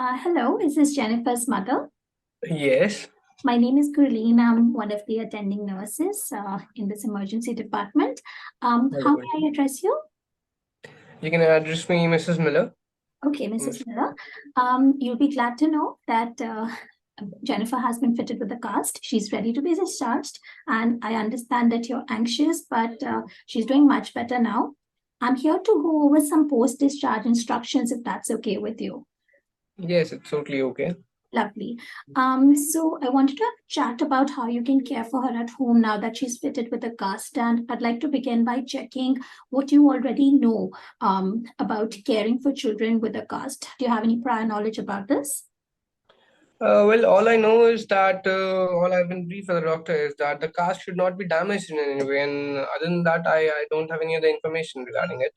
Hello, is this Jennifer's mother? Yes. My name is Gurleen. I'm one of the attending nurses in this emergency department. How Hello. may I address you? You can address me Mrs. Miller. Okay, Mrs. Miller. You'll be glad to know that Jennifer has been fitted with the cast. She's ready to be discharged, and I understand that you're anxious, but she's doing much better now. I'm here to go over some post-discharge instructions if that's okay with you. Yes, it's totally okay. Lovely. So I wanted to have a chat about how you can care for her at home now that she's fitted with a cast. And I'd like to begin by checking what you already know about caring for children with a cast. Do you have any prior knowledge about this? Well, all I know is that all I've been briefed by the doctor is that the cast should not be damaged in any way. And other than that, I don't have any other information regarding it.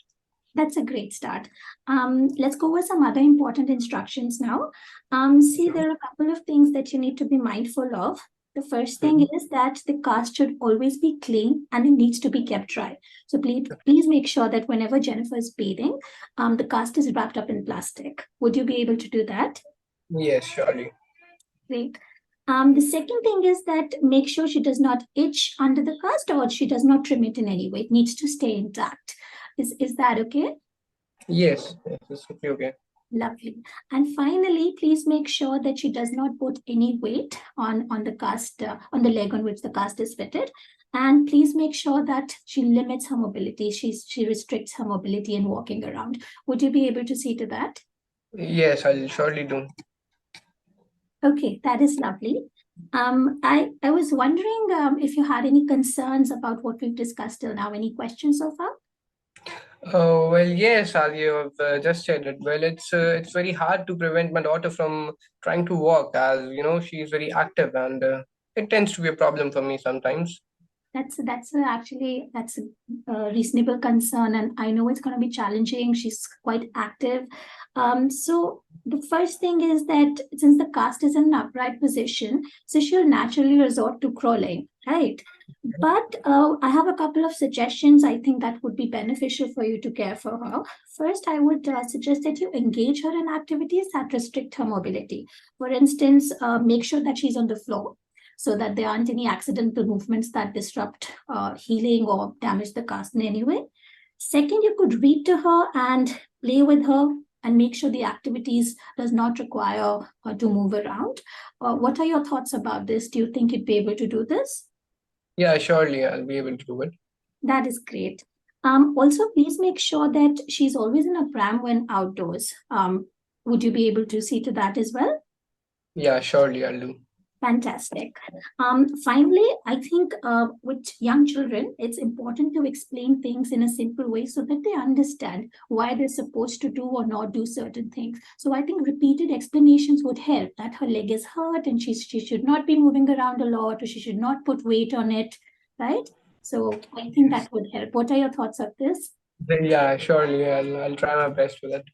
That's a great start. Let's go over some other important instructions now. See, there are a couple of things that you need to be mindful of. The first thing Mhm. is that the cast should always be clean and it needs to be kept dry. So please make sure that whenever Jennifer is bathing, the cast is wrapped up in plastic. Would you be able to do that? Yes, surely. Great. The second thing is that make sure she does not itch under the cast or she does not trim it in any way. It needs to stay intact. Is that okay? Yes, it's totally okay. Lovely. And finally, please make sure that she does not put any weight on the cast, on the leg on which the cast is fitted. And please make sure that she limits her mobility. She restricts her mobility in walking around. Would you be able to see to that? Yes, I'll surely do. Okay, that is lovely. I was wondering if you had any concerns about what we've discussed till now. Any questions so far? Well, yes, as you have just said it. Well, it's very hard to prevent my daughter from trying to walk, as you know, she's very active, and it tends to be a problem for me sometimes. Actually that's a reasonable concern, and I know it's going to be challenging. She's quite active. So the first thing is that since the cast is in an upright position, so she'll naturally resort to crawling, right? But I have a couple of suggestions I think that would be beneficial for you to care for her. First, I would suggest that you engage her in activities that restrict her mobility. For instance, make sure that she's on the floor so that there aren't any accidental movements that disrupt healing or damage the cast in any way. Second, you could read to her and play with her and make sure the activities does not require her to move around. What are your thoughts about this? Do you think you'd be able to do this? Yeah, surely I'll be able to do it. That is great. Also, please make sure that she's always in a pram when outdoors. Would you be able to see to that as well? Yeah, surely I'll do. Fantastic. Finally, I think with young children, it's important to explain things in a simple way so that they understand why they're supposed to do or not do certain things. So I think repeated explanations would help that her leg is hurt and she should not be moving around a lot or she should not put weight on it, right? So I think Yes. that would help. What are your thoughts of this? Yeah, surely I'll try my best with it.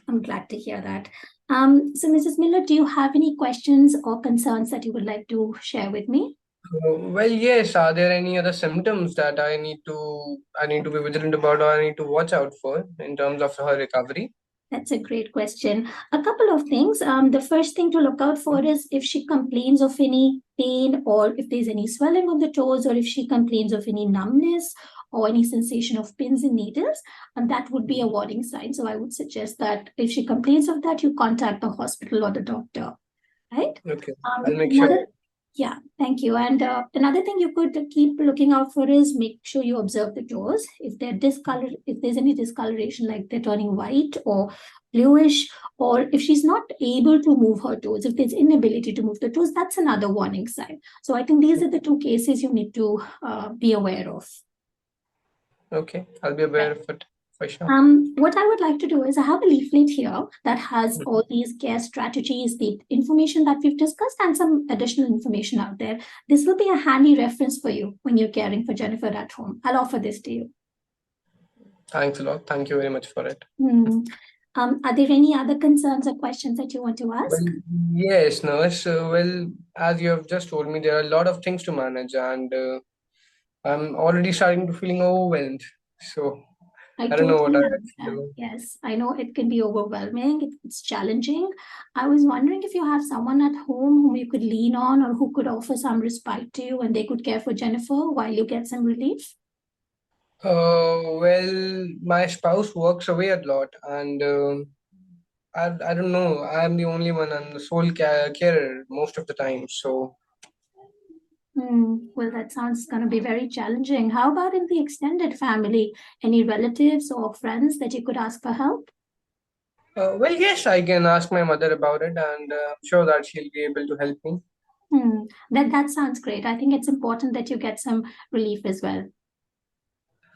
I'm glad to hear that. So, Mrs. Miller, do you have any questions or concerns that you would like to share with me? Well, yes. Are there any other symptoms that I need to be vigilant about, or I need to watch out for in terms of her recovery? That's a great question. A couple of things. The first thing to look out for is if she complains of any pain or if there's any swelling on the toes or if she complains of any numbness or any sensation of pins and needles, and that would be a warning sign. So I would suggest that if she complains of that, you contact the hospital or the doctor, right? Okay, I'll make sure. Another Yeah, thank you. And another thing you could keep looking out for is make sure you observe the toes. If there's any discoloration, like they're turning white or bluish, or if she's not able to move her toes, if there's inability to move the toes, that's another warning sign. So I think these are the two cases you need to be aware of. Okay, I'll be aware of it for sure. What I would like to do is I have a leaflet here that has all these care strategies, the information that we've discussed, and some additional information out there. This will be a handy reference for you when you're caring for Jennifer at home. I'll offer this to you. Thanks a lot. Thank you very much for it. Hmm. Are there any other concerns or questions that you want to Well, ask? yes, nurse. Well, as you have just told me, there are a lot of things to manage, and I'm already starting to feeling overwhelmed. So. I I don't know what I totally have to understand. do. Yes, I know it can be overwhelming. It's challenging. I was wondering if you have someone at home whom you could lean on or who could offer some respite to you and they could care for Jennifer while you get some relief. Well, my spouse works away a lot, and I don't know. I'm the only one and the sole carer most of the time. So, Well, that sounds going to be very challenging. How about in the extended family? Any relatives or friends that you could ask for help? well, yes, I can ask my mother about it, and I'm sure that she'll be able to help me. That sounds great. I think it's important that you get some relief as well.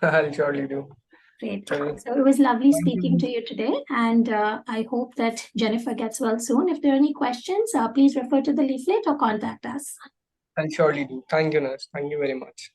I'll surely do. Great. Well, So it was lovely thank speaking you. to you today, and I hope that Jennifer gets well soon. If there are any questions, please refer to the leaflet or contact us. I'll surely do. Thank you, nurse. Thank you very much.